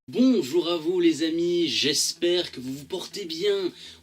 Bonjour à vous les amis, j'espère que vous vous portez bien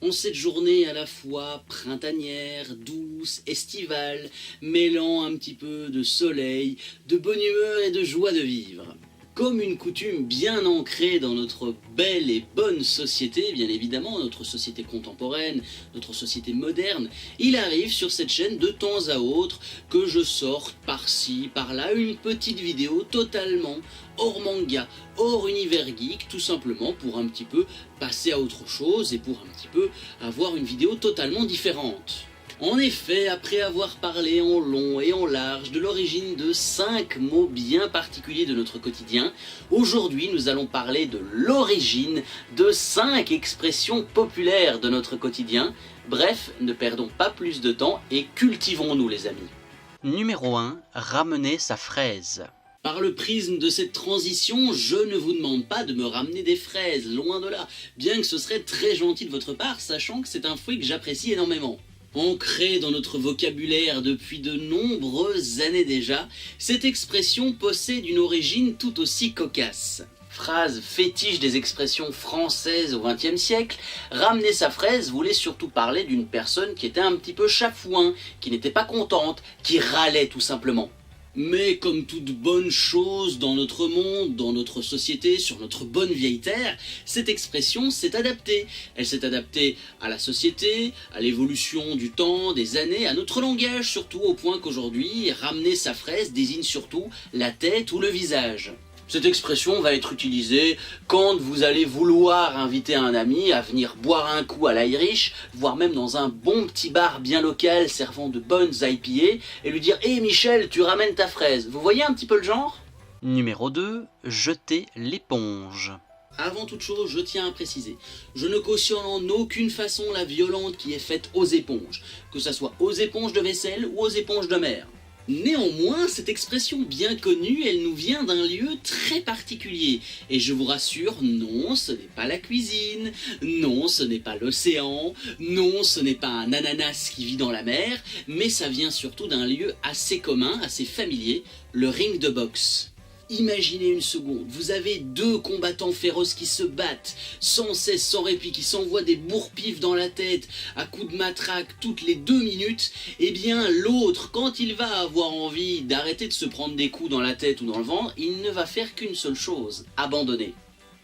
en cette journée à la fois printanière, douce, estivale, mêlant un petit peu de soleil, de bonne humeur et de joie de vivre. Comme une coutume bien ancrée dans notre belle et bonne société, bien évidemment, notre société contemporaine, notre société moderne, il arrive sur cette chaîne de temps à autre que je sorte par-ci, par-là, une petite vidéo totalement hors manga, hors univers geek, tout simplement pour un petit peu passer à autre chose et pour un petit peu avoir une vidéo totalement différente. En effet, après avoir parlé en long et en large de l'origine de 5 mots bien particuliers de notre quotidien, aujourd'hui nous allons parler de l'origine de 5 expressions populaires de notre quotidien. Bref, ne perdons pas plus de temps et cultivons-nous les amis. Numéro 1. Ramener sa fraise. Par le prisme de cette transition, je ne vous demande pas de me ramener des fraises, loin de là, bien que ce serait très gentil de votre part, sachant que c'est un fruit que j'apprécie énormément. Ancrée dans notre vocabulaire depuis de nombreuses années déjà, cette expression possède une origine tout aussi cocasse. Phrase fétiche des expressions françaises au XXe siècle, ramener sa fraise voulait surtout parler d'une personne qui était un petit peu chafouin, qui n'était pas contente, qui râlait tout simplement. Mais comme toute bonne chose dans notre monde, dans notre société, sur notre bonne vieille terre, cette expression s'est adaptée. Elle s'est adaptée à la société, à l'évolution du temps, des années, à notre langage surtout, au point qu'aujourd'hui, ramener sa fraise désigne surtout la tête ou le visage. Cette expression va être utilisée quand vous allez vouloir inviter un ami à venir boire un coup à l'Irish, voire même dans un bon petit bar bien local servant de bonnes IPA, et lui dire « Hé Michel, tu ramènes ta fraise ». Vous voyez un petit peu le genre ? Numéro 2. Jeter l'éponge. Avant toute chose, je tiens à préciser, je ne cautionne en aucune façon la violente qui est faite aux éponges, que ce soit aux éponges de vaisselle ou aux éponges de mer. Néanmoins, cette expression bien connue, elle nous vient d'un lieu très particulier. Et je vous rassure, non, ce n'est pas la cuisine, non, ce n'est pas l'océan, non, ce n'est pas un ananas qui vit dans la mer, mais ça vient surtout d'un lieu assez commun, assez familier, le ring de boxe. Imaginez une seconde, vous avez deux combattants féroces qui se battent, sans cesse, sans répit, qui s'envoient des bourre-pifs dans la tête, à coups de matraque toutes les 2 minutes, et bien l'autre, quand il va avoir envie d'arrêter de se prendre des coups dans la tête ou dans le ventre, il ne va faire qu'une seule chose, abandonner.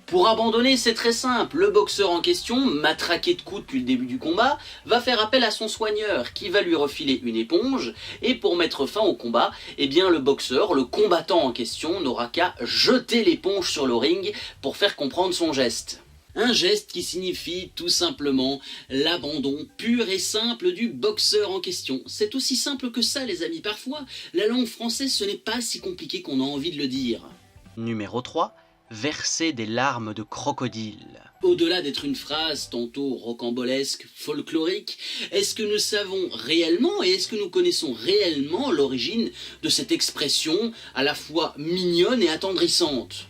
Pour abandonner, c'est très simple, le boxeur en question, matraqué de coups depuis le début du combat, va faire appel à son soigneur qui va lui refiler une éponge, et pour mettre fin au combat, eh bien le boxeur, le combattant en question, n'aura qu'à jeter l'éponge sur le ring pour faire comprendre son geste. Un geste qui signifie tout simplement l'abandon pur et simple du boxeur en question. C'est aussi simple que ça les amis, parfois la langue française ce n'est pas si compliqué qu'on a envie de le dire. Numéro 3. Verser des larmes de crocodile. Au-delà d'être une phrase tantôt rocambolesque, folklorique, est-ce que nous savons réellement et est-ce que nous connaissons réellement l'origine de cette expression à la fois mignonne et attendrissante ?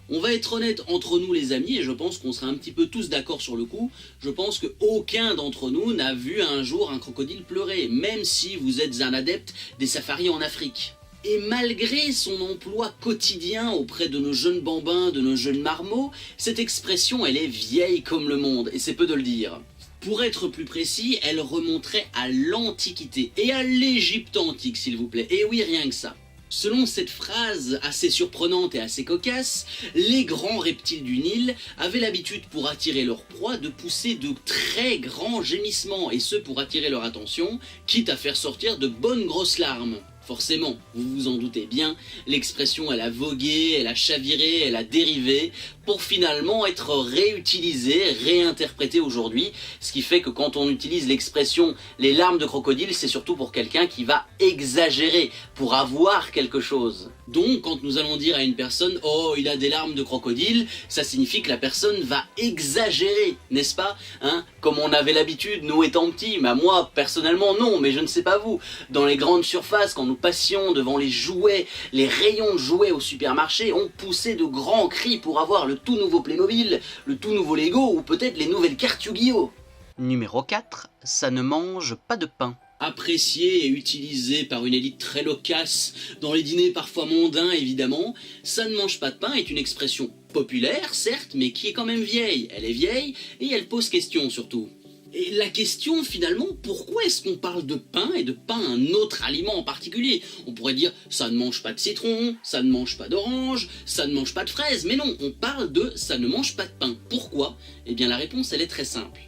On va être honnête entre nous les amis et je pense qu'on sera un petit peu tous d'accord sur le coup. Je pense qu'aucun d'entre nous n'a vu un jour un crocodile pleurer, même si vous êtes un adepte des safaris en Afrique. Et malgré son emploi quotidien auprès de nos jeunes bambins, de nos jeunes marmots, cette expression elle est vieille comme le monde, et c'est peu de le dire. Pour être plus précis, elle remonterait à l'Antiquité, et à l'Égypte antique s'il vous plaît, et oui rien que ça. Selon cette phrase assez surprenante et assez cocasse, les grands reptiles du Nil avaient l'habitude pour attirer leur proie de pousser de très grands gémissements, et ce pour attirer leur attention, quitte à faire sortir de bonnes grosses larmes. Forcément, vous vous en doutez bien, l'expression elle a vogué, elle a chaviré, elle a dérivé, pour finalement être réutilisée, réinterprétée aujourd'hui, ce qui fait que quand on utilise l'expression « les larmes de crocodile », c'est surtout pour quelqu'un qui va exagérer, pour avoir quelque chose. Donc, quand nous allons dire à une personne « oh, il a des larmes de crocodile », ça signifie que la personne va exagérer, n'est-ce pas hein? Comme on avait l'habitude, nous étant petits, bah moi, personnellement, non, mais je ne sais pas vous. Dans les grandes surfaces, quand nous passions devant les jouets, les rayons de jouets au supermarché, on poussait de grands cris pour avoir le tout nouveau Playmobil, le tout nouveau Lego ou peut-être les nouvelles cartes Yu-Gi-Oh! Numéro 4, ça ne mange pas de pain. Apprécié et utilisé par une élite très loquace, dans les dîners parfois mondains évidemment, ça ne mange pas de pain est une expression populaire certes, mais qui est quand même vieille. Elle est vieille et elle pose question surtout. Et la question finalement, pourquoi est-ce qu'on parle de pain et de pas un autre aliment en particulier? On pourrait dire ça ne mange pas de citron, ça ne mange pas d'orange, ça ne mange pas de fraises, mais non, on parle de ça ne mange pas de pain. Pourquoi? Eh bien la réponse elle est très simple.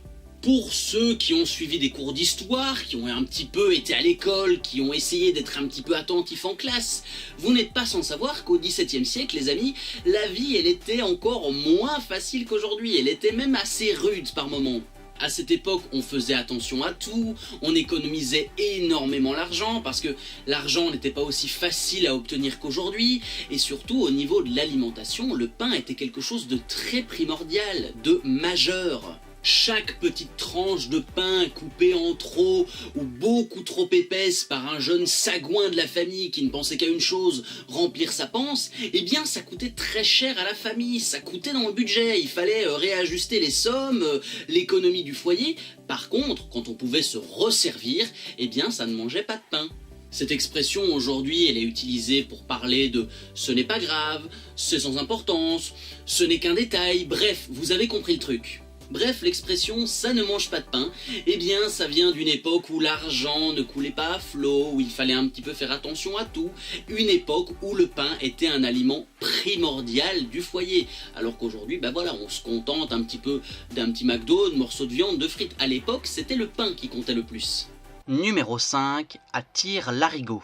Pour ceux qui ont suivi des cours d'histoire, qui ont un petit peu été à l'école, qui ont essayé d'être un petit peu attentifs en classe, vous n'êtes pas sans savoir qu'au XVIIe siècle, les amis, la vie elle était encore moins facile qu'aujourd'hui, elle était même assez rude par moments. À cette époque, on faisait attention à tout, on économisait énormément l'argent parce que l'argent n'était pas aussi facile à obtenir qu'aujourd'hui et surtout au niveau de l'alimentation, le pain était quelque chose de très primordial, de majeur. Chaque petite tranche de pain coupée en trop ou beaucoup trop épaisse par un jeune sagouin de la famille qui ne pensait qu'à une chose, remplir sa panse, eh bien ça coûtait très cher à la famille, ça coûtait dans le budget, il fallait réajuster les sommes, l'économie du foyer. Par contre, quand on pouvait se resservir, eh bien ça ne mangeait pas de pain. Cette expression aujourd'hui, elle est utilisée pour parler de « ce n'est pas grave »,« c'est sans importance »,« ce n'est qu'un détail », bref, vous avez compris le truc. Bref, l'expression « ça ne mange pas de pain », eh bien ça vient d'une époque où l'argent ne coulait pas à flot, où il fallait un petit peu faire attention à tout, une époque où le pain était un aliment primordial du foyer, alors qu'aujourd'hui, ben voilà, on se contente un petit peu d'un petit McDo, de morceaux de viande, de frites. À l'époque, c'était le pain qui comptait le plus. Numéro 5, à tire-larigot.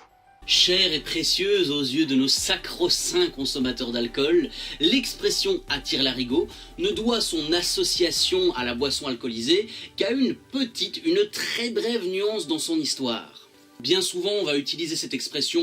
Chère et précieuse aux yeux de nos sacro-saints consommateurs d'alcool, l'expression « à tire-larigot » ne doit son association à la boisson alcoolisée qu'à une très brève nuance dans son histoire. Bien souvent, on va utiliser cette expression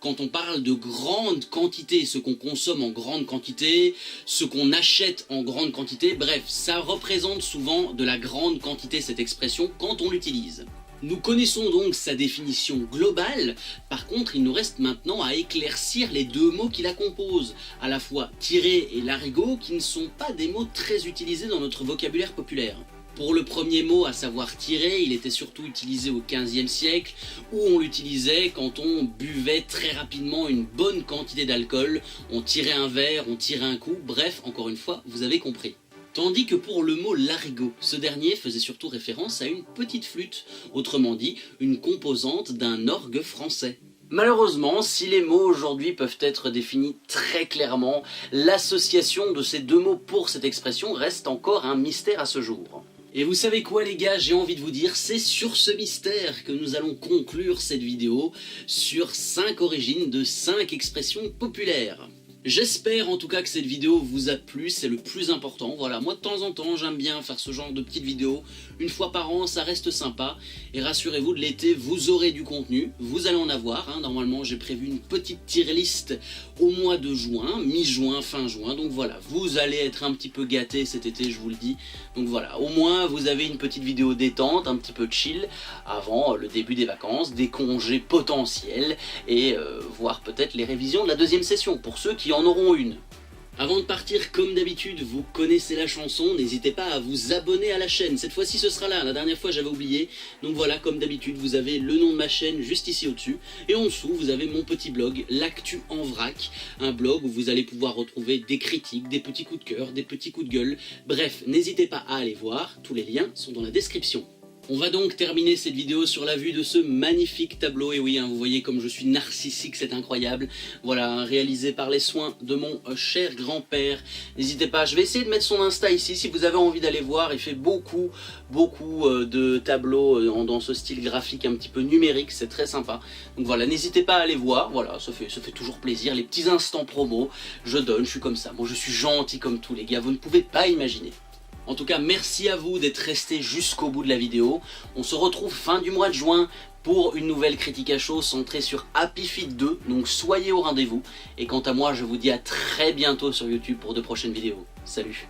quand on parle de grande quantité, ce qu'on consomme en grande quantité, ce qu'on achète en grande quantité, bref, ça représente souvent de la grande quantité cette expression quand on l'utilise. Nous connaissons donc sa définition globale, par contre il nous reste maintenant à éclaircir les deux mots qui la composent, à la fois tirer et larigot qui ne sont pas des mots très utilisés dans notre vocabulaire populaire. Pour le premier mot, à savoir tirer, il était surtout utilisé au XVe siècle, où on l'utilisait quand on buvait très rapidement une bonne quantité d'alcool, on tirait un verre, on tirait un coup, bref, encore une fois, vous avez compris. Tandis que pour le mot larigot, ce dernier faisait surtout référence à une petite flûte, autrement dit une composante d'un orgue français. Malheureusement, si les mots aujourd'hui peuvent être définis très clairement, l'association de ces deux mots pour cette expression reste encore un mystère à ce jour. Et vous savez quoi les gars, j'ai envie de vous dire, c'est sur ce mystère que nous allons conclure cette vidéo sur 5 origines de 5 expressions populaires. J'espère en tout cas que cette vidéo vous a plu, c'est le plus important. Voilà, moi de temps en temps j'aime bien faire ce genre de petites vidéos. Une fois par an, ça reste sympa. Et rassurez-vous, de l'été, vous aurez du contenu. Vous allez en avoir. Hein. Normalement, j'ai prévu une petite tier list au mois de juin, mi-juin, fin juin. Donc voilà, vous allez être un petit peu gâtés cet été, je vous le dis. Donc voilà, au moins vous avez une petite vidéo détente, un petit peu chill, avant le début des vacances, des congés potentiels, et voire peut-être les révisions de la deuxième session, pour ceux qui en auront une. Avant de partir, comme d'habitude, vous connaissez la chanson, n'hésitez pas à vous abonner à la chaîne. Cette fois-ci, ce sera là. La dernière fois, j'avais oublié. Donc voilà, comme d'habitude, vous avez le nom de ma chaîne juste ici au-dessus. Et en dessous, vous avez mon petit blog, L'Actu en vrac. Un blog où vous allez pouvoir retrouver des critiques, des petits coups de cœur, des petits coups de gueule. Bref, n'hésitez pas à aller voir. Tous les liens sont dans la description. On va donc terminer cette vidéo sur la vue de ce magnifique tableau, et oui, hein, vous voyez comme je suis narcissique, c'est incroyable. Voilà, hein, réalisé par les soins de mon cher grand-père. N'hésitez pas, je vais essayer de mettre son Insta ici, si vous avez envie d'aller voir. Il fait beaucoup de tableaux dans ce style graphique un petit peu numérique, c'est très sympa. Donc voilà, n'hésitez pas à aller voir, voilà, ça fait toujours plaisir. Les petits instants promo, je donne, je suis comme ça. Moi je suis gentil comme tous les gars, vous ne pouvez pas imaginer. En tout cas, merci à vous d'être restés jusqu'au bout de la vidéo. On se retrouve fin du mois de juin pour une nouvelle critique à chaud centrée sur Happy Feet 2, donc soyez au rendez-vous. Et quant à moi, je vous dis à très bientôt sur YouTube pour de prochaines vidéos. Salut!